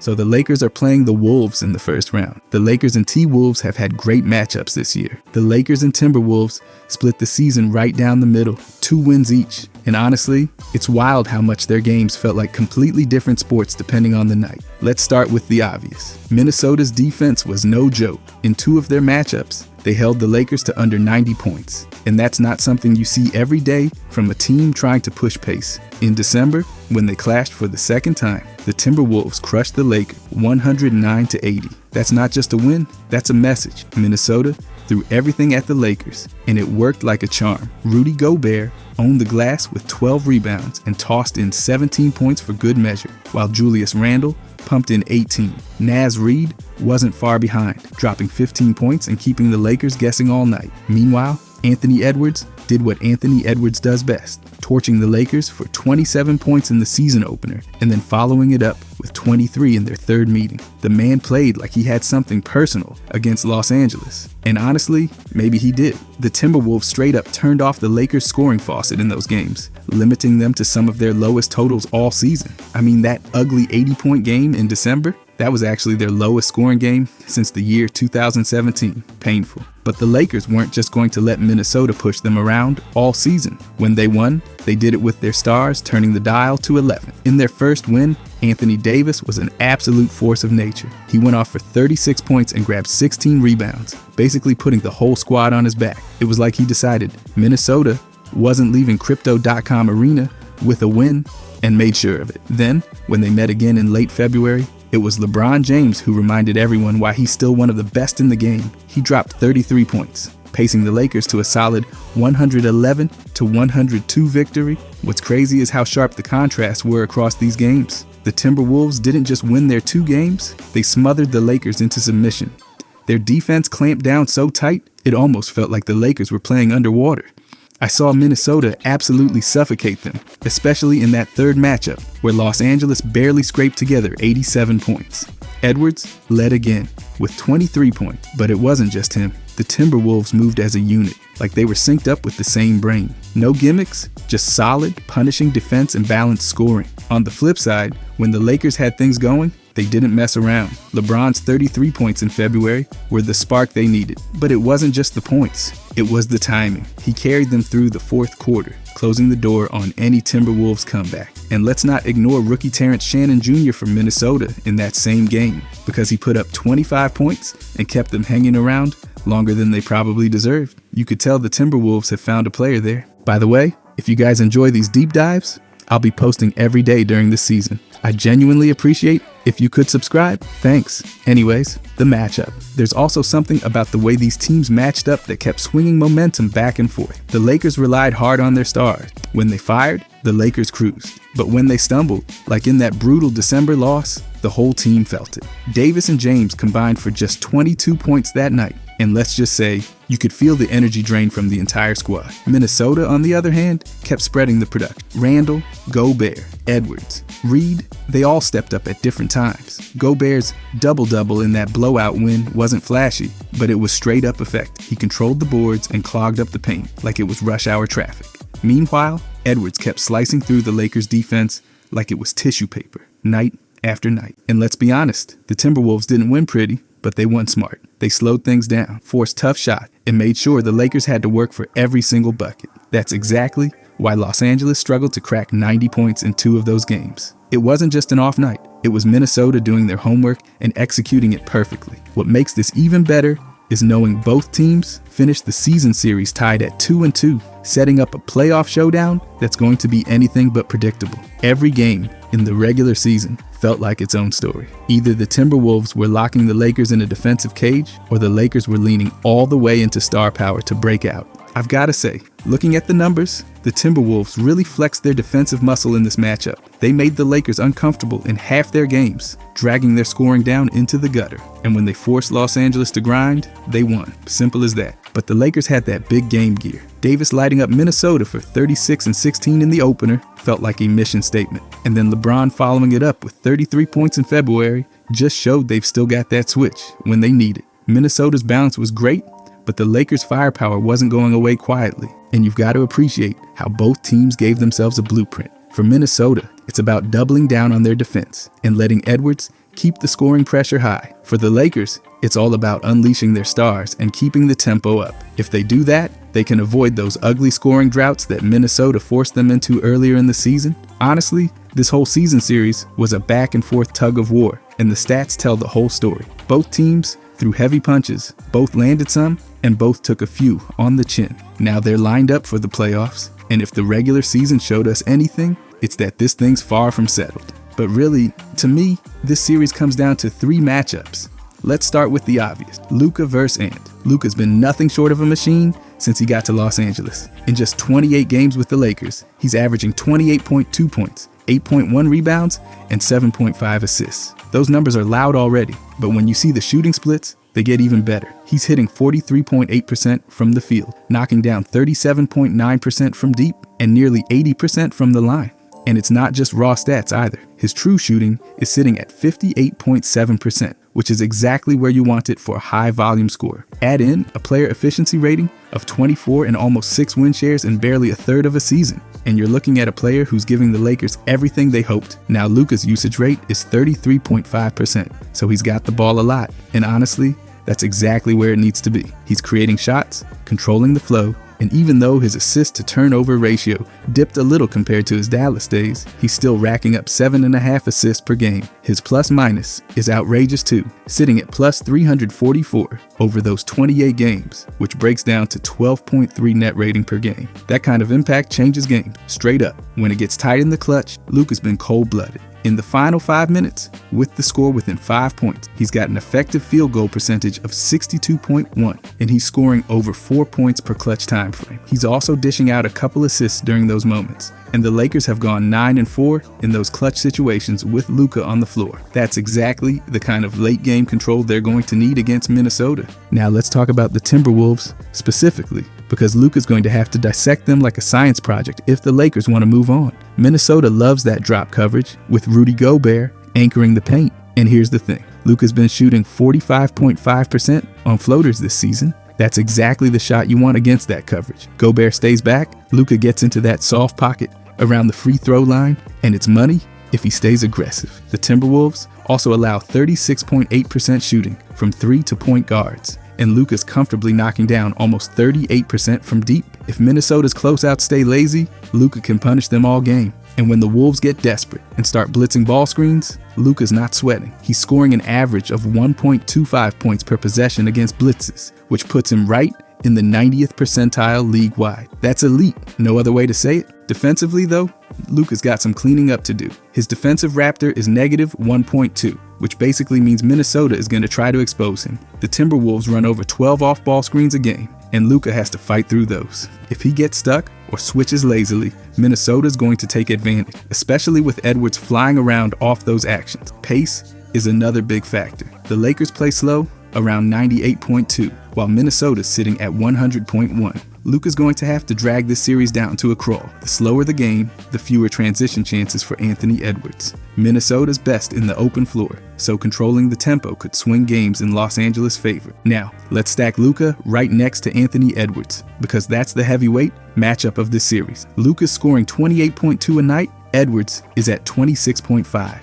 So the Lakers are playing the Wolves in the first round. The Lakers and T-Wolves have had great matchups this year. The Lakers and Timberwolves split the season right down the middle, 2 wins each. And honestly, it's wild how much their games felt like completely different sports depending on the night. Let's start with the obvious. Minnesota's defense was no joke. In 2 of their matchups, they held the Lakers to under 90 points. And that's not something you see every day from a team trying to push pace. In December, when they clashed for the second time, the Timberwolves crushed the Lakers 109-80. That's not just a win, that's a message. Minnesota threw everything at the Lakers, and it worked like a charm. Rudy Gobert owned the glass with 12 rebounds and tossed in 17 points for good measure, while Julius Randle pumped in 18. Naz Reid wasn't far behind, dropping 15 points and keeping the Lakers guessing all night. Meanwhile, Anthony Edwards did what Anthony Edwards does best, torching the Lakers for 27 points in the season opener and then following it up with 23 in their third meeting. The man played like he had something personal against Los Angeles. And honestly, maybe he did. The Timberwolves straight up turned off the Lakers' scoring faucet in those games, limiting them to some of their lowest totals all season. I mean, that ugly 80-point game in December, that was actually their lowest scoring game since the year 2017. Painful. But the Lakers weren't just going to let Minnesota push them around all season. When they won, they did it with their stars turning the dial to 11. In their first win, Anthony Davis was an absolute force of nature. He went off for 36 points and grabbed 16 rebounds, basically putting the whole squad on his back. It was like he decided Minnesota wasn't leaving Crypto.com Arena with a win and made sure of it. Then, when they met again in late February, it was LeBron James who reminded everyone why he's still one of the best in the game. He dropped 33 points, pacing the Lakers to a solid 111-102 victory. What's crazy is how sharp the contrasts were across these games. The Timberwolves didn't just win their 2 games, they smothered the Lakers into submission. Their defense clamped down so tight, it almost felt like the Lakers were playing underwater. I saw Minnesota absolutely suffocate them, especially in that third matchup where Los Angeles barely scraped together 87 points. Edwards led again with 23 points, but it wasn't just him. The Timberwolves moved as a unit, like they were synced up with the same brain. No gimmicks, just solid, punishing defense and balanced scoring. On the flip side, when the Lakers had things going, they didn't mess around. LeBron's 33 points in February were the spark they needed. But it wasn't just the points, it was the timing. He carried them through the fourth quarter, closing the door on any Timberwolves comeback. And let's not ignore rookie Terrence Shannon Jr. from Minnesota in that same game, because he put up 25 points and kept them hanging around longer than they probably deserved. You could tell the Timberwolves have found a player there. By the way, if you guys enjoy these deep dives, I'll be posting every day during this season. I genuinely appreciate if you could subscribe. Thanks. Anyways, the matchup. There's also something about the way these teams matched up that kept swinging momentum back and forth. The Lakers relied hard on their stars. When they fired, the Lakers cruised. But when they stumbled, like in that brutal December loss, the whole team felt it. Davis and James combined for just 22 points that night. And let's just say, you could feel the energy drain from the entire squad. Minnesota, on the other hand, kept spreading the production. Randle, Gobert, Edwards, Reid, they all stepped up at different times. Gobert's double-double in that blowout win wasn't flashy, but it was straight up effective. He controlled the boards and clogged up the paint like it was rush hour traffic. Meanwhile, Edwards kept slicing through the Lakers' defense like it was tissue paper, night after night. And let's be honest, the Timberwolves didn't win pretty, but they won smart. They slowed things down, forced tough shots, and made sure the Lakers had to work for every single bucket. That's exactly why Los Angeles struggled to crack 90 points in 2 of those games. It wasn't just an off night. It was Minnesota doing their homework and executing it perfectly. What makes this even better is knowing both teams finished the season series tied at 2-2, setting up a playoff showdown that's going to be anything but predictable. Every game in the regular season felt like its own story. Either the Timberwolves were locking the Lakers in a defensive cage, or the Lakers were leaning all the way into star power to break out. I've got to say, looking at the numbers, the Timberwolves really flexed their defensive muscle in this matchup. They made the Lakers uncomfortable in half their games, dragging their scoring down into the gutter. And when they forced Los Angeles to grind, they won. Simple as that. But the Lakers had that big game gear. Davis lighting up Minnesota for 36 and 16 in the opener felt like a mission statement. And then LeBron following it up with 33 points in February just showed they've still got that switch when they need it. Minnesota's balance was great, but the Lakers' firepower wasn't going away quietly. And you've got to appreciate how both teams gave themselves a blueprint. For Minnesota, it's about doubling down on their defense and letting Edwards keep the scoring pressure high. For the Lakers, it's all about unleashing their stars and keeping the tempo up. If they do that, they can avoid those ugly scoring droughts that Minnesota forced them into earlier in the season. Honestly, this whole season series was a back and forth tug of war, and the stats tell the whole story. Both teams threw heavy punches, both landed some, and both took a few on the chin. Now they're lined up for the playoffs, and if the regular season showed us anything, it's that this thing's far from settled. But really, to me, this series comes down to 3 matchups. Let's start with the obvious, Luka versus Ant. Luka's been nothing short of a machine since he got to Los Angeles. In just 28 games with the Lakers, he's averaging 28.2 points, 8.1 rebounds, and 7.5 assists. Those numbers are loud already, but when you see the shooting splits, they get even better. He's hitting 43.8% from the field, knocking down 37.9% from deep, and nearly 80% from the line. And it's not just raw stats either. His true shooting is sitting at 58.7%, which is exactly where you want it for a high volume score. Add in a player efficiency rating of 24 and almost 6 win shares in barely a third of a season, and you're looking at a player who's giving the Lakers everything they hoped. Now Luka's usage rate is 33.5%, so he's got the ball a lot, and honestly, that's exactly where it needs to be. He's creating shots, controlling the flow, and even though his assist to turnover ratio dipped a little compared to his Dallas days, he's still racking up 7.5 assists per game. His plus minus is outrageous too, sitting at plus 344 over those 28 games, which breaks down to 12.3 net rating per game. That kind of impact changes games, straight up. When it gets tight in the clutch, Luka's been cold-blooded. In the final 5 minutes, with the score within 5 points, he's got an effective field goal percentage of 62.1, and he's scoring over 4 points per clutch time frame. He's also dishing out a couple assists during those moments, and the Lakers have gone 9-4 in those clutch situations with Luka on the floor. That's exactly the kind of late game control they're going to need against Minnesota. Now let's talk about the Timberwolves specifically, because Luka's going to have to dissect them like a science project if the Lakers want to move on. Minnesota loves that drop coverage, with Rudy Gobert anchoring the paint. And here's the thing, Luka's been shooting 45.5% on floaters this season. That's exactly the shot you want against that coverage. Gobert stays back, Luka gets into that soft pocket around the free throw line, and it's money if he stays aggressive. The Timberwolves also allow 36.8% shooting from 3 to point guards, and Luka's comfortably knocking down almost 38% from deep. If Minnesota's closeouts stay lazy, Luka can punish them all game. And when the Wolves get desperate and start blitzing ball screens, Luka's not sweating. He's scoring an average of 1.25 points per possession against blitzes, which puts him right in the 90th percentile league-wide. That's elite, no other way to say it. Defensively though, Luka's got some cleaning up to do. His defensive raptor is negative 1.2, which basically means Minnesota is going to try to expose him. The Timberwolves run over 12 off-ball screens a game, and Luka has to fight through those. If he gets stuck or switches lazily, Minnesota's going to take advantage, especially with Edwards flying around off those actions. Pace is another big factor. The Lakers play slow, around 98.2, while Minnesota's sitting at 100.1. Luka's going to have to drag this series down to a crawl. The slower the game, the fewer transition chances for Anthony Edwards. Minnesota's best in the open floor, so controlling the tempo could swing games in Los Angeles' favor. Now, let's stack Luka right next to Anthony Edwards, because that's the heavyweight matchup of this series. Luka's scoring 28.2 a night, Edwards is at 26.5.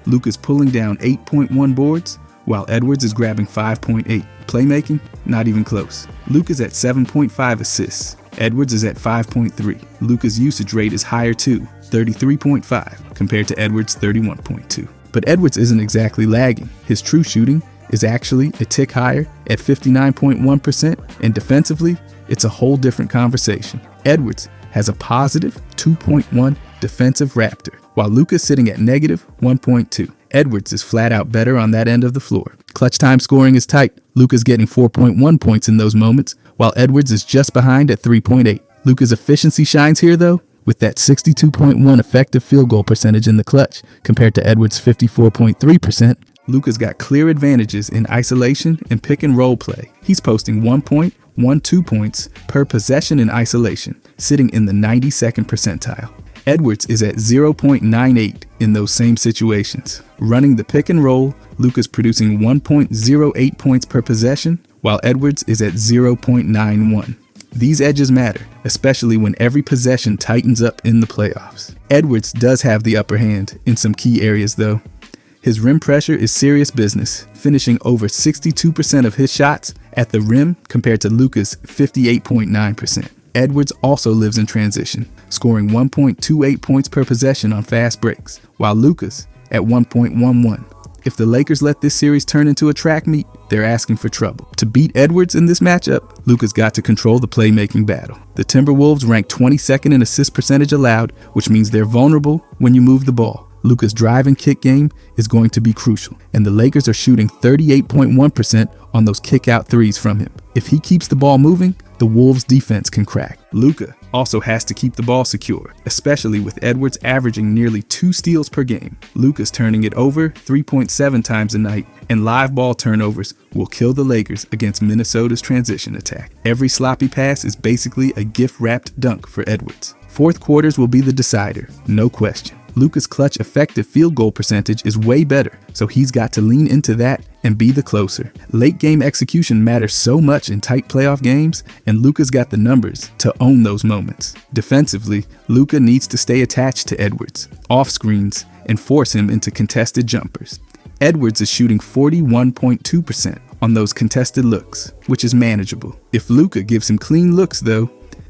Luka's pulling down 8.1 boards, while Edwards is grabbing 5.8. Playmaking? Not even close. Luka's at 7.5 assists. Edwards is at 5.3. Luka's usage rate is higher too, 33.5, compared to Edwards' 31.2. But Edwards isn't exactly lagging. His true shooting is actually a tick higher at 59.1%, and defensively, it's a whole different conversation. Edwards has a positive 2.1 defensive raptor, while Luka's sitting at negative 1.2. Edwards is flat out better on that end of the floor. Clutch time scoring is tight. Luka's getting 4.1 points in those moments, while Edwards is just behind at 3.8. Luka's efficiency shines here though, with that 62.1 effective field goal percentage in the clutch, compared to Edwards' 54.3%. Luka's got clear advantages in isolation and pick and roll play. He's posting 1.12 points per possession in isolation, sitting in the 92nd percentile. Edwards is at 0.98 in those same situations. Running the pick and roll, Luka's producing 1.08 points per possession, while Edwards is at 0.91. These edges matter, especially when every possession tightens up in the playoffs. Edwards does have the upper hand in some key areas though. His rim pressure is serious business, finishing over 62% of his shots at the rim compared to Luka's 58.9%. Edwards also lives in transition, scoring 1.28 points per possession on fast breaks, while Luka's at 1.11. If the Lakers let this series turn into a track meet, they're asking for trouble. To beat Edwards in this matchup, Luka's got to control the playmaking battle. The Timberwolves rank 22nd in assist percentage allowed, which means they're vulnerable when you move the ball. Luka's drive and kick game is going to be crucial, and the Lakers are shooting 38.1% on those kick-out threes from him. If he keeps the ball moving, the Wolves' defense can crack. Luka also has to keep the ball secure, especially with Edwards averaging nearly 2 steals per game. Luka's turning it over 3.7 times a night, and live ball turnovers will kill the Lakers against Minnesota's transition attack. Every sloppy pass is basically a gift-wrapped dunk for Edwards. Fourth quarters will be the decider, no question. Luka's clutch effective field goal percentage is way better, so he's got to lean into that and be the closer. Late game execution matters so much in tight playoff games, and Luka's got the numbers to own those moments. Defensively, Luka needs to stay attached to Edwards, off screens, and force him into contested jumpers. Edwards is shooting 41.2% on those contested looks, which is manageable. If Luka gives him clean looks though,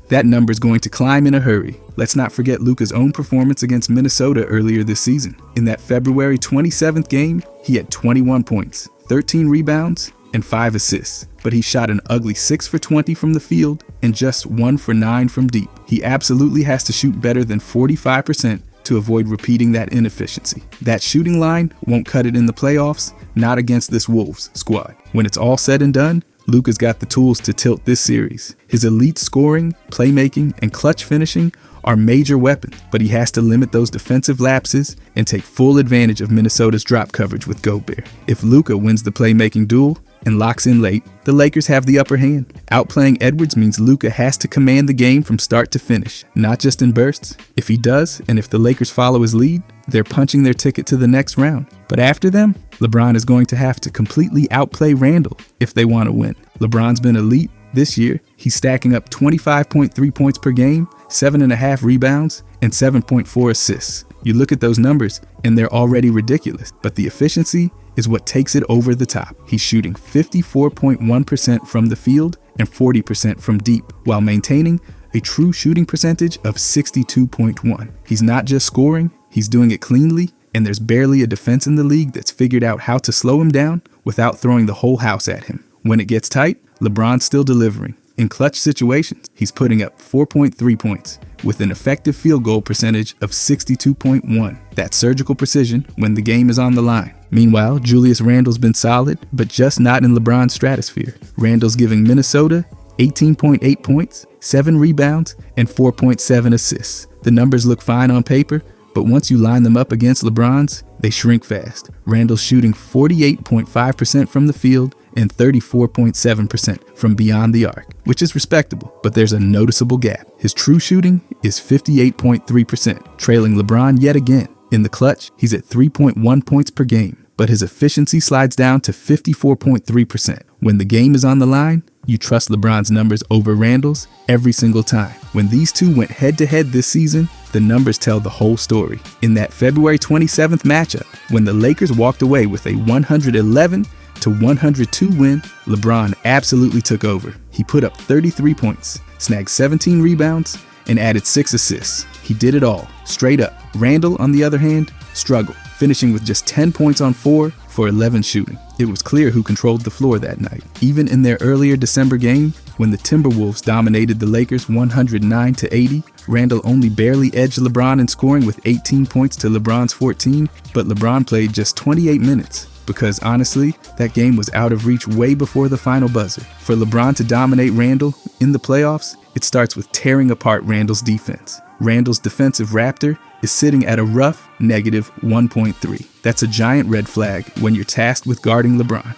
that number is going to climb in a hurry. Let's not forget Luka's own performance against Minnesota earlier this season. In that February 27th game, he had 21 points, 13 rebounds, and 5 assists. But he shot an ugly 6 for 20 from the field and just 1 for 9 from deep. He absolutely has to shoot better than 45% to avoid repeating that inefficiency. That shooting line won't cut it in the playoffs, not against this Wolves squad. When it's all said and done, Luka's got the tools to tilt this series. His elite scoring, playmaking, and clutch finishing are major weapons, but he has to limit those defensive lapses and take full advantage of Minnesota's drop coverage with Gobert. If Luka wins the playmaking duel and locks in late, the Lakers have the upper hand. Outplaying Edwards means Luka has to command the game from start to finish, not just in bursts. If he does, and if the Lakers follow his lead, they're punching their ticket to the next round. But after them, LeBron is going to have to completely outplay Randall if they want to win. LeBron's been elite this year. He's stacking up 25.3 points per game, 7.5 rebounds, and 7.4 assists. You look at those numbers and they're already ridiculous, but the efficiency is what takes it over the top. He's shooting 54.1% from the field and 40% from deep, while maintaining a true shooting percentage of 62.1. He's not just scoring, he's doing it cleanly, and there's barely a defense in the league that's figured out how to slow him down without throwing the whole house at him. When it gets tight, LeBron's still delivering. In clutch situations, he's putting up 4.3 points with an effective field goal percentage of 62.1. That's surgical precision when the game is on the line. Meanwhile, Julius Randle's been solid, but just not in LeBron's stratosphere. Randle's giving Minnesota 18.8 points, 7 rebounds, and 4.7 assists. The numbers look fine on paper, but once you line them up against LeBron's, they shrink fast. Randle's shooting 48.5% from the field and 34.7% from beyond the arc, which is respectable, but there's a noticeable gap. His true shooting is 58.3%, trailing LeBron yet again. In the clutch, he's at 3.1 points per game, but his efficiency slides down to 54.3%. When the game is on the line, you trust LeBron's numbers over Randle's every single time. When these two went head-to-head this season, the numbers tell the whole story. In that February 27th matchup, when the Lakers walked away with a 111-102 win, LeBron absolutely took over. He put up 33 points, snagged 17 rebounds, and added 6 assists. He did it all, straight up. Randle, on the other hand, struggled, finishing with just 10 points on 4 for 11 shooting. It was clear who controlled the floor that night. Even in their earlier December game, when the Timberwolves dominated the Lakers 109-80, Randle only barely edged LeBron in scoring with 18 points to LeBron's 14, but LeBron played just 28 minutes. Because honestly, that game was out of reach way before the final buzzer. For LeBron to dominate Randle in the playoffs, it starts with tearing apart Randle's defense. Randle's defensive raptor is sitting at a rough -1.3. That's a giant red flag when you're tasked with guarding LeBron.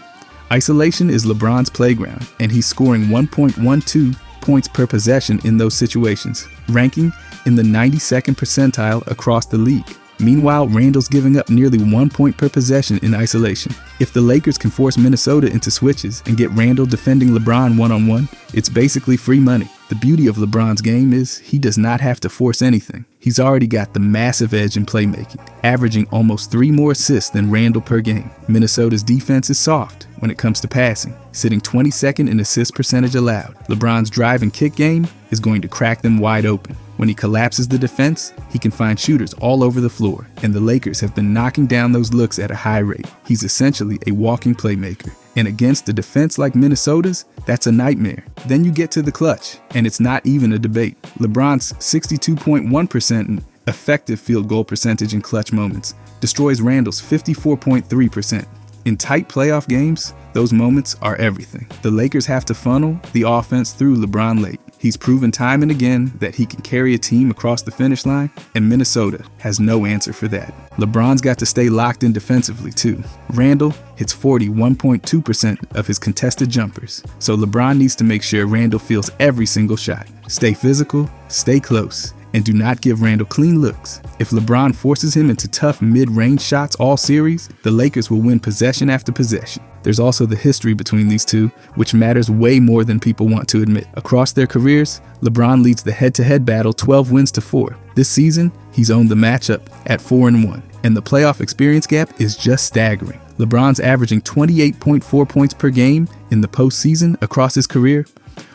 Isolation is LeBron's playground, and he's scoring 1.12 points per possession in those situations, ranking in the 92nd percentile across the league. Meanwhile, Randle's giving up nearly 1 point per possession in isolation. If the Lakers can force Minnesota into switches and get Randle defending LeBron one-on-one, it's basically free money. The beauty of LeBron's game is he does not have to force anything. He's already got the massive edge in playmaking, averaging almost 3 more assists than Randle per game. Minnesota's defense is soft when it comes to passing, sitting 22nd in assist percentage allowed. LeBron's drive and kick game is going to crack them wide open. When he collapses the defense, he can find shooters all over the floor, and the Lakers have been knocking down those looks at a high rate. He's essentially a walking playmaker. And against a defense like Minnesota's, that's a nightmare. Then you get to the clutch, and it's not even a debate. LeBron's 62.1% effective field goal percentage in clutch moments destroys Randle's 54.3%. In tight playoff games, those moments are everything. The Lakers have to funnel the offense through LeBron late. He's proven time and again that he can carry a team across the finish line, and Minnesota has no answer for that. LeBron's got to stay locked in defensively too. Randle hits 41.2% of his contested jumpers, so LeBron needs to make sure Randle feels every single shot. Stay physical, stay close, and do not give Randle clean looks. If LeBron forces him into tough mid-range shots all series, the Lakers will win possession after possession. There's also the history between these two, which matters way more than people want to admit. Across their careers, LeBron leads the head-to-head battle 12 wins to 4. This season, he's owned the matchup at 4-1, and the playoff experience gap is just staggering. LeBron's averaging 28.4 points per game in the postseason across his career,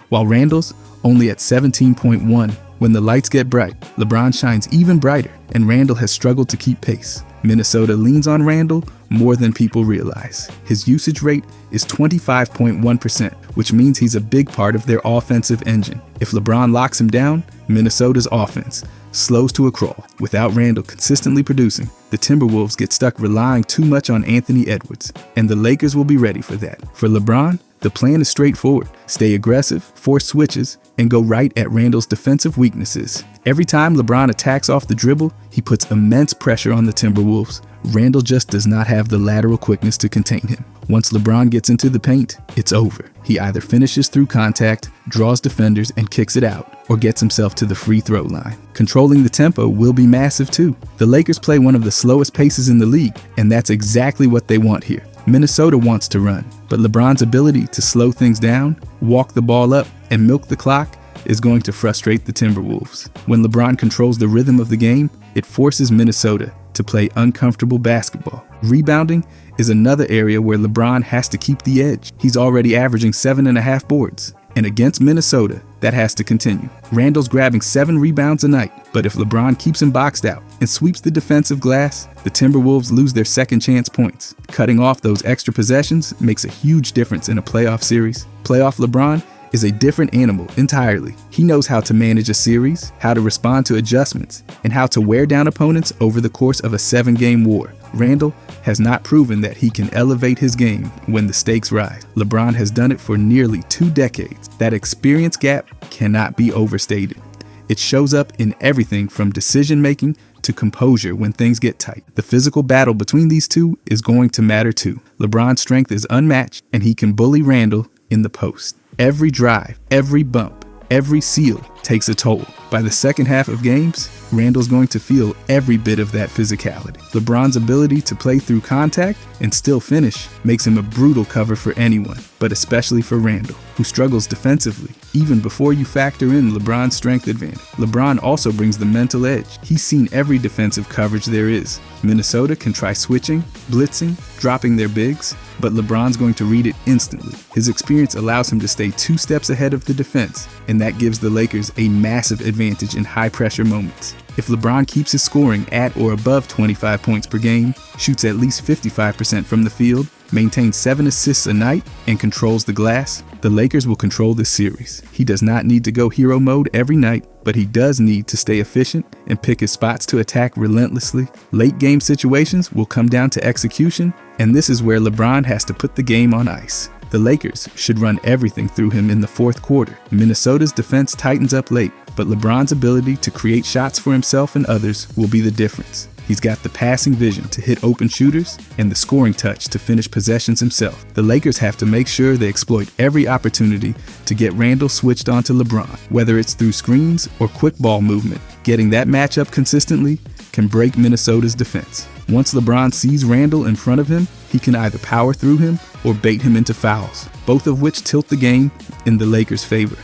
while Randle's only at 17.1. When the lights get bright, LeBron shines even brighter, and Randle has struggled to keep pace. Minnesota leans on Randle more than people realize. His usage rate is 25.1%, which means he's a big part of their offensive engine. If LeBron locks him down, Minnesota's offense slows to a crawl. Without Randle consistently producing, the Timberwolves get stuck relying too much on Anthony Edwards, and the Lakers will be ready for that. For LeBron, the plan is straightforward. Stay aggressive, force switches, and go right at Randle's defensive weaknesses. Every time LeBron attacks off the dribble, he puts immense pressure on the Timberwolves. Randle just does not have the lateral quickness to contain him. Once LeBron gets into the paint, it's over. He either finishes through contact, draws defenders, and kicks it out, or gets himself to the free throw line. Controlling the tempo will be massive too. The Lakers play one of the slowest paces in the league, and that's exactly what they want here. Minnesota wants to run, but LeBron's ability to slow things down, walk the ball up, and milk the clock is going to frustrate the Timberwolves. When LeBron controls the rhythm of the game, it forces Minnesota to play uncomfortable basketball. Rebounding is another area where LeBron has to keep the edge. He's already averaging 7.5 boards, and against Minnesota, that has to continue. Randle's grabbing 7 rebounds a night, but if LeBron keeps him boxed out and sweeps the defensive glass, the Timberwolves lose their second chance points. Cutting off those extra possessions makes a huge difference in a playoff series. Playoff LeBron is a different animal entirely. He knows how to manage a series, how to respond to adjustments, and how to wear down opponents over the course of a 7-game war. Randle has not proven that he can elevate his game when the stakes rise. LeBron has done it for nearly 2 decades. That experience gap cannot be overstated. It shows up in everything from decision-making to composure when things get tight. The physical battle between these two is going to matter too. LeBron's strength is unmatched, and he can bully Randle in the post. Every drive, every bump, every seal takes a toll. By the second half of games, Randle's going to feel every bit of that physicality. LeBron's ability to play through contact and still finish makes him a brutal cover for anyone, but especially for Randle, who struggles defensively, even before you factor in LeBron's strength advantage. LeBron also brings the mental edge. He's seen every defensive coverage there is. Minnesota can try switching, blitzing, dropping their bigs, but LeBron's going to read it instantly. His experience allows him to stay 2 steps ahead of the defense, and that gives the Lakers a massive advantage in high-pressure moments. If LeBron keeps his scoring at or above 25 points per game, shoots at least 55% from the field, maintains 7 assists a night, and controls the glass, the Lakers will control this series. He does not need to go hero mode every night, but he does need to stay efficient and pick his spots to attack relentlessly. Late game situations will come down to execution, and this is where LeBron has to put the game on ice. The Lakers should run everything through him in the fourth quarter. Minnesota's defense tightens up late, but LeBron's ability to create shots for himself and others will be the difference. He's got the passing vision to hit open shooters and the scoring touch to finish possessions himself. The Lakers have to make sure they exploit every opportunity to get Randle switched onto LeBron, whether it's through screens or quick ball movement. Getting that matchup consistently can break Minnesota's defense. Once LeBron sees Randle in front of him, he can either power through him or bait him into fouls, both of which tilt the game in the Lakers' favor.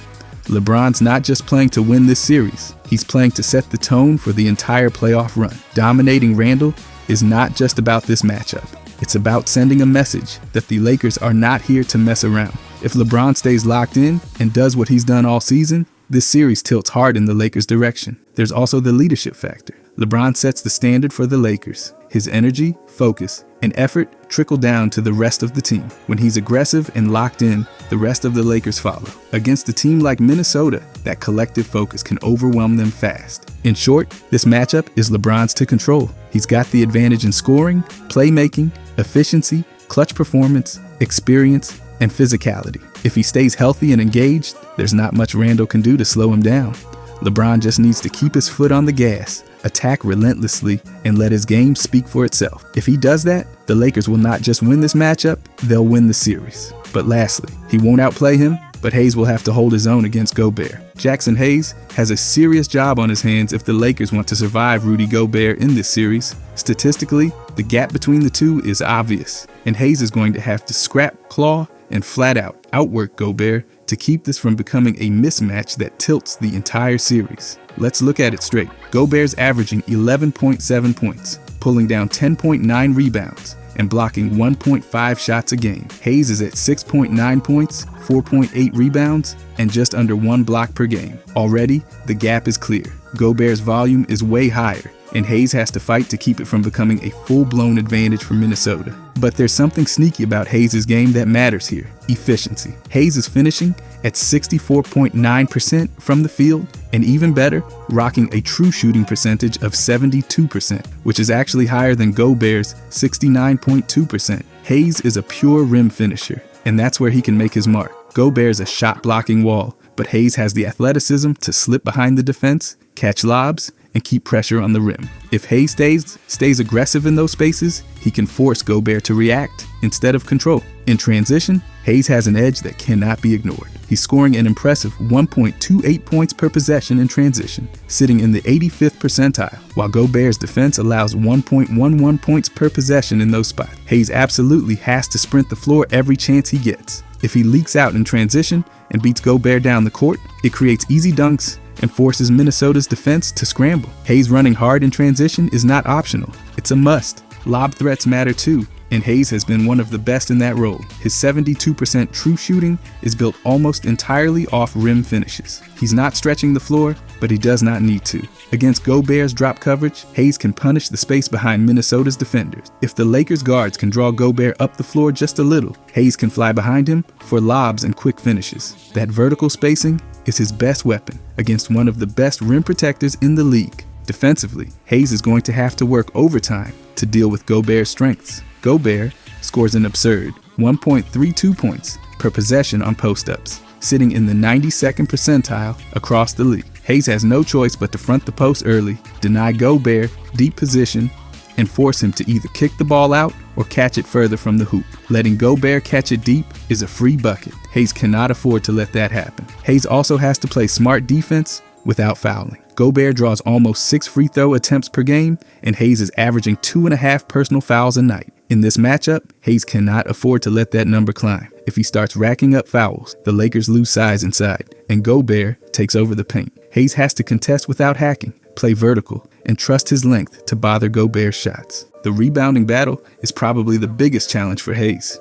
LeBron's not just playing to win this series, he's playing to set the tone for the entire playoff run. Dominating Randle is not just about this matchup. It's about sending a message that the Lakers are not here to mess around. If LeBron stays locked in and does what he's done all season, this series tilts hard in the Lakers' direction. There's also the leadership factor. LeBron sets the standard for the Lakers. His energy, focus, and effort trickle down to the rest of the team. When he's aggressive and locked in, the rest of the Lakers follow. Against a team like Minnesota, that collective focus can overwhelm them fast. In short, this matchup is LeBron's to control. He's got the advantage in scoring, playmaking, efficiency, clutch performance, experience, and physicality. If he stays healthy and engaged, there's not much Randle can do to slow him down. LeBron just needs to keep his foot on the gas, attack relentlessly, and let his game speak for itself. If he does that, the Lakers will not just win this matchup, they'll win the series. But lastly, he won't outplay him, but Hayes will have to hold his own against Gobert. Jackson Hayes has a serious job on his hands if the Lakers want to survive Rudy Gobert in this series. Statistically, the gap between the two is obvious, and Hayes is going to have to scrap, claw, and flat out outwork Gobert to keep this from becoming a mismatch that tilts the entire series. Let's look at it straight. Gobert's averaging 11.7 points, pulling down 10.9 rebounds, and blocking 1.5 shots a game. Hayes is at 6.9 points, 4.8 rebounds, and just under 1 block per game. Already, the gap is clear. Gobert's volume is way higher, and Hayes has to fight to keep it from becoming a full-blown advantage for Minnesota. But there's something sneaky about Hayes' game that matters here: efficiency. Hayes is finishing at 64.9% from the field, and even better, rocking a true shooting percentage of 72%, which is actually higher than Gobert's 69.2%. Hayes is a pure rim finisher, and that's where he can make his mark. Gobert's a shot-blocking wall, but Hayes has the athleticism to slip behind the defense, catch lobs, and keep pressure on the rim. If Hayes stays aggressive in those spaces, he can force Gobert to react instead of control. In transition, Hayes has an edge that cannot be ignored. He's scoring an impressive 1.28 points per possession in transition, sitting in the 85th percentile, while Gobert's defense allows 1.11 points per possession in those spots. Hayes absolutely has to sprint the floor every chance he gets. If he leaks out in transition and beats Gobert down the court, it creates easy dunks and forces Minnesota's defense to scramble. Hayes running hard in transition is not optional. It's a must. Lob threats matter too, and Hayes has been one of the best in that role. His 72% true shooting is built almost entirely off rim finishes. He's not stretching the floor, but he does not need to. Against Gobert's drop coverage, Hayes can punish the space behind Minnesota's defenders. If the Lakers guards can draw Gobert up the floor just a little, Hayes can fly behind him for lobs and quick finishes. That vertical spacing is his best weapon against one of the best rim protectors in the league. Defensively, Hayes is going to have to work overtime to deal with Gobert's strengths. Gobert scores an absurd 1.32 points per possession on post-ups, sitting in the 92nd percentile across the league. Hayes has no choice but to front the post early, deny Gobert deep position, and force him to either kick the ball out or catch it further from the hoop. Letting Gobert catch it deep is a free bucket. Hayes cannot afford to let that happen. Hayes also has to play smart defense without fouling. Gobert draws almost 6 free throw attempts per game, and Hayes is averaging 2.5 personal fouls a night. In this matchup, Hayes cannot afford to let that number climb. If he starts racking up fouls, the Lakers lose size inside, and Gobert takes over the paint. Hayes has to contest without hacking, play vertical, and trust his length to bother Gobert's shots. The rebounding battle is probably the biggest challenge for Hayes.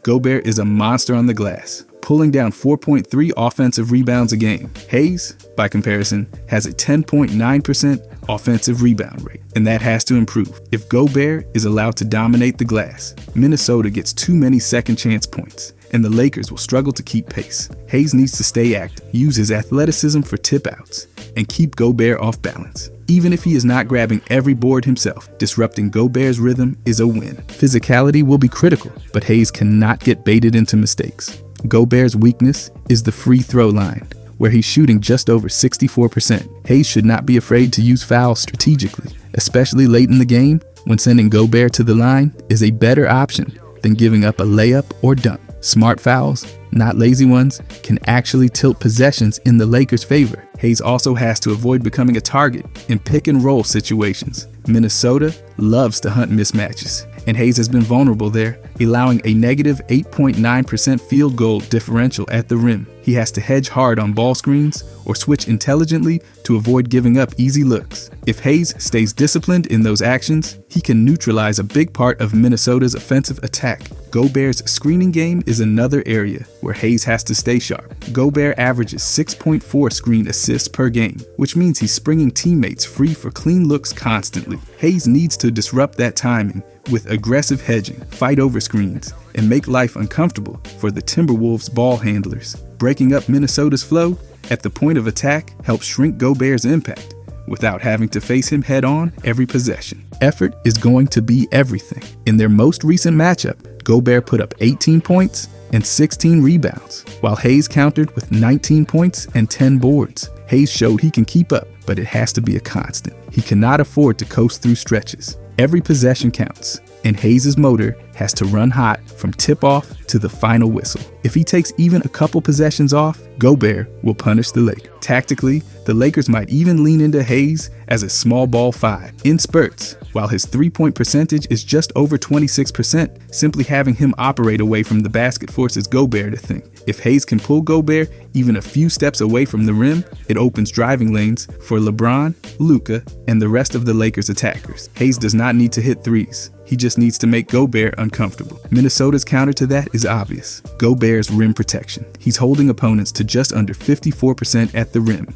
Gobert is a monster on the glass, pulling down 4.3 offensive rebounds a game. Hayes, by comparison, has a 10.9% offensive rebound rate, and that has to improve. If Gobert is allowed to dominate the glass, Minnesota gets too many second chance points, and the Lakers will struggle to keep pace. Hayes needs to stay active, use his athleticism for tip-outs, and keep Gobert off balance. Even if he is not grabbing every board himself, disrupting Gobert's rhythm is a win. Physicality will be critical, but Hayes cannot get baited into mistakes. Gobert's weakness is the free throw line, where he's shooting just over 64%. Hayes should not be afraid to use fouls strategically, especially late in the game when sending Gobert to the line is a better option than giving up a layup or dunk. Smart fouls, not lazy ones, can actually tilt possessions in the Lakers' favor. Hayes also has to avoid becoming a target in pick and roll situations, Minnesota loves to hunt mismatches, and Hayes has been vulnerable there, allowing a negative 8.9% field goal differential at the rim. He has to hedge hard on ball screens or switch intelligently to avoid giving up easy looks. If Hayes stays disciplined in those actions, he can neutralize a big part of Minnesota's offensive attack. Gobert's screening game is another area where Hayes has to stay sharp. Gobert averages 6.4 screen assists per game, which means he's springing teammates free for clean looks constantly. Hayes needs to disrupt that timing with aggressive hedging, fight over screens, and make life uncomfortable for the Timberwolves ball handlers. Breaking up Minnesota's flow at the point of attack helps shrink Gobert's impact without having to face him head-on every possession. Effort is going to be everything. In their most recent matchup, Gobert put up 18 points and 16 rebounds, while Hayes countered with 19 points and 10 boards. Hayes showed he can keep up, but it has to be a constant. He cannot afford to coast through stretches. Every possession counts, and Hayes' motor has to run hot from tip-off to the final whistle. If he takes even a couple possessions off, Gobert will punish the Lakers. Tactically, the Lakers might even lean into Hayes as a small ball 5 in spurts. While his three-point percentage is just over 26%, simply having him operate away from the basket forces Gobert to think. If Hayes can pull Gobert even a few steps away from the rim, it opens driving lanes for LeBron, Luka, and the rest of the Lakers' attackers. Hayes does not need to hit threes. He just needs to make Gobert uncomfortable. Minnesota's counter to that is obvious. Gobert's rim protection. He's holding opponents to just under 54% at the rim,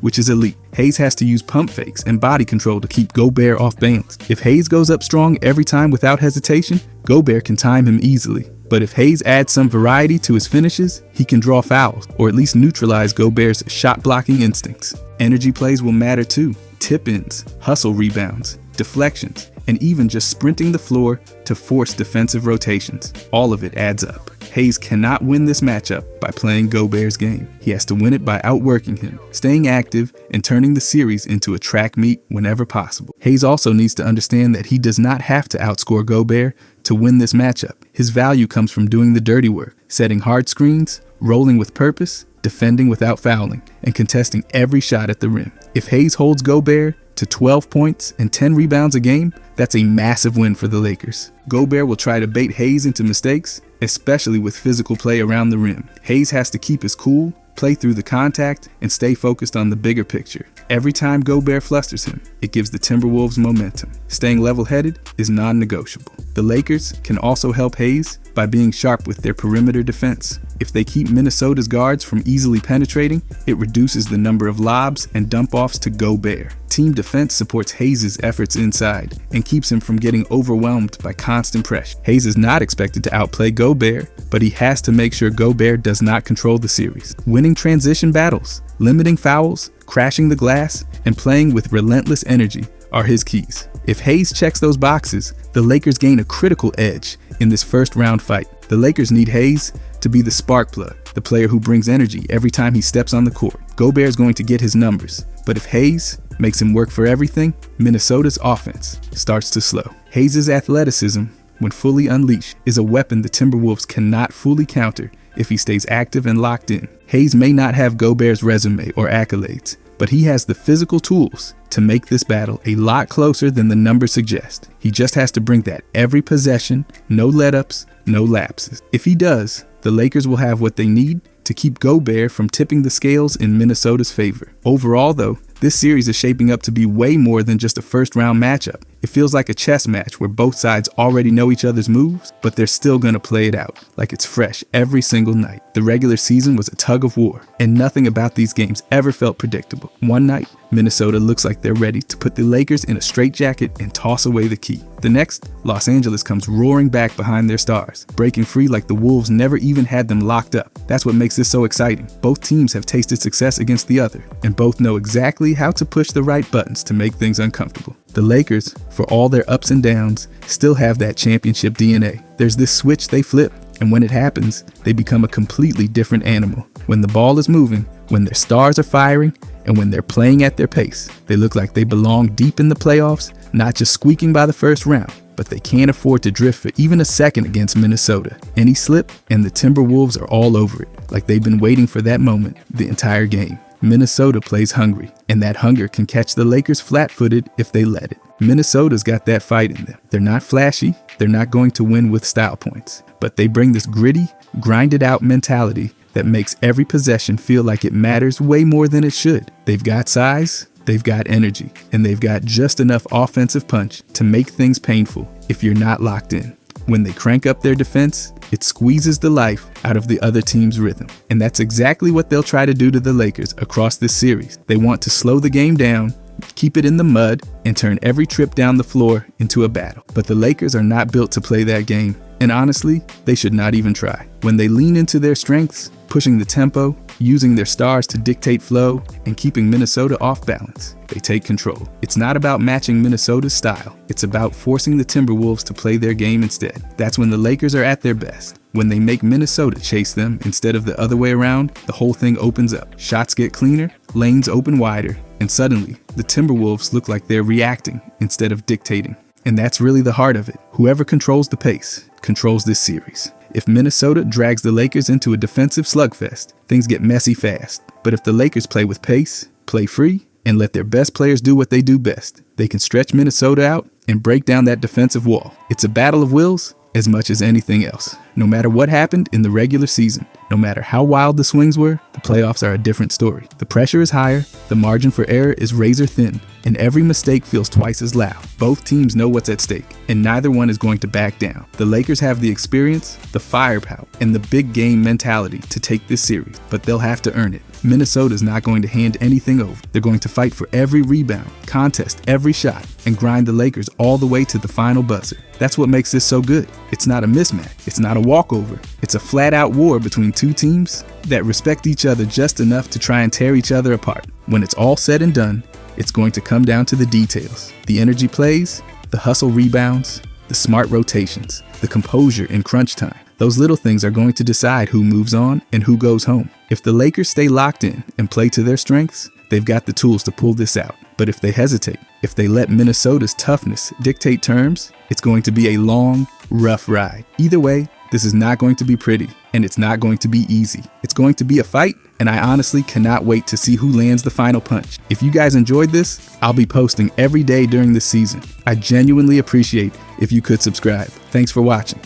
which is elite. Hayes has to use pump fakes and body control to keep Gobert off balance. If Hayes goes up strong every time without hesitation, Gobert can time him easily. But if Hayes adds some variety to his finishes, he can draw fouls, or at least neutralize Gobert's shot-blocking instincts. Energy plays will matter too. Tip-ins, hustle rebounds, deflections, and even just sprinting the floor to force defensive rotations. All of it adds up. Hayes cannot win this matchup by playing Gobert's game. He has to win it by outworking him, staying active, and turning the series into a track meet whenever possible. Hayes also needs to understand that he does not have to outscore Gobert to win this matchup. His value comes from doing the dirty work, setting hard screens, rolling with purpose, defending without fouling, and contesting every shot at the rim. If Hayes holds Gobert to 12 points and 10 rebounds a game, that's a massive win for the Lakers. Gobert will try to bait Hayes into mistakes, especially with physical play around the rim. Hayes has to keep his cool, play through the contact, and stay focused on the bigger picture. Every time Gobert flusters him, it gives the Timberwolves momentum. Staying level-headed is non-negotiable. The Lakers can also help Hayes by being sharp with their perimeter defense. If they keep Minnesota's guards from easily penetrating, it reduces the number of lobs and dump-offs to Gobert. Team defense supports Hayes' efforts inside and keeps him from getting overwhelmed by constant pressure. Hayes is not expected to outplay Gobert, but he has to make sure Gobert does not control the series. Winning transition battles, limiting fouls, crashing the glass, and playing with relentless energy are his keys. If Hayes checks those boxes, the Lakers gain a critical edge in this first-round fight. The Lakers need Hayes to be the spark plug, the player who brings energy every time he steps on the court. Gobert is going to get his numbers, but if Hayes makes him work for everything, Minnesota's offense starts to slow. Hayes' athleticism, when fully unleashed, is a weapon the Timberwolves cannot fully counter if he stays active and locked in. Hayes may not have Gobert's resume or accolades, but he has the physical tools to make this battle a lot closer than the numbers suggest. He just has to bring that every possession, no let-ups, no lapses. If he does, the Lakers will have what they need to keep Gobert from tipping the scales in Minnesota's favor. Overall, though, this series is shaping up to be way more than just a first-round matchup. It feels like a chess match where both sides already know each other's moves, but they're still gonna play it out like it's fresh every single night. The regular season was a tug of war, and nothing about these games ever felt predictable. One night, Minnesota looks like they're ready to put the Lakers in a straitjacket and toss away the key. The next, Los Angeles comes roaring back behind their stars, breaking free like the Wolves never even had them locked up. That's what makes this so exciting. Both teams have tasted success against the other, and both know exactly how to push the right buttons to make things uncomfortable. The Lakers, for all their ups and downs, still have that championship DNA. There's this switch they flip, and when it happens, they become a completely different animal. When the ball is moving, when their stars are firing, and when they're playing at their pace, they look like they belong deep in the playoffs, not just squeaking by the first round, but they can't afford to drift for even a second against Minnesota. Any slip, and the Timberwolves are all over it, like they've been waiting for that moment the entire game. Minnesota plays hungry, and that hunger can catch the Lakers flat-footed if they let it. Minnesota's got that fight in them. They're not flashy, they're not going to win with style points, but they bring this gritty, grinded out mentality that makes every possession feel like it matters way more than it should. They've got size, they've got energy, and they've got just enough offensive punch to make things painful if you're not locked in. When they crank up their defense, it squeezes the life out of the other team's rhythm. And that's exactly what they'll try to do to the Lakers across this series. They want to slow the game down, keep it in the mud, and turn every trip down the floor into a battle. But the Lakers are not built to play that game. And honestly, they should not even try. When they lean into their strengths, pushing the tempo, using their stars to dictate flow, and keeping Minnesota off balance, they take control. It's not about matching Minnesota's style. It's about forcing the Timberwolves to play their game instead. That's when the Lakers are at their best. When they make Minnesota chase them instead of the other way around, the whole thing opens up. Shots get cleaner, lanes open wider, and suddenly, the Timberwolves look like they're reacting instead of dictating. And that's really the heart of it. Whoever controls the pace controls this series. If Minnesota drags the Lakers into a defensive slugfest, things get messy fast. But if the Lakers play with pace, play free, and let their best players do what they do best, they can stretch Minnesota out and break down that defensive wall. It's a battle of wills as much as anything else. No matter what happened in the regular season, no matter how wild the swings were, the playoffs are a different story. The pressure is higher, the margin for error is razor thin, and every mistake feels twice as loud. Both teams know what's at stake, and neither one is going to back down. The Lakers have the experience, the firepower, and the big game mentality to take this series, but they'll have to earn it. Minnesota's not going to hand anything over. They're going to fight for every rebound, contest every shot, and grind the Lakers all the way to the final buzzer. That's what makes this so good. It's not a mismatch. It's not a walkover. It's a flat-out war between two teams that respect each other just enough to try and tear each other apart. When it's all said and done, it's going to come down to the details. The energy plays, the hustle rebounds, the smart rotations, the composure in crunch time. Those little things are going to decide who moves on and who goes home. If the Lakers stay locked in and play to their strengths, they've got the tools to pull this out. But if they hesitate, if they let Minnesota's toughness dictate terms, it's going to be a long, rough ride. Either way, this is not going to be pretty, and it's not going to be easy. It's going to be a fight, and I honestly cannot wait to see who lands the final punch. If you guys enjoyed this, I'll be posting every day during the season. I genuinely appreciate if you could subscribe. Thanks for watching.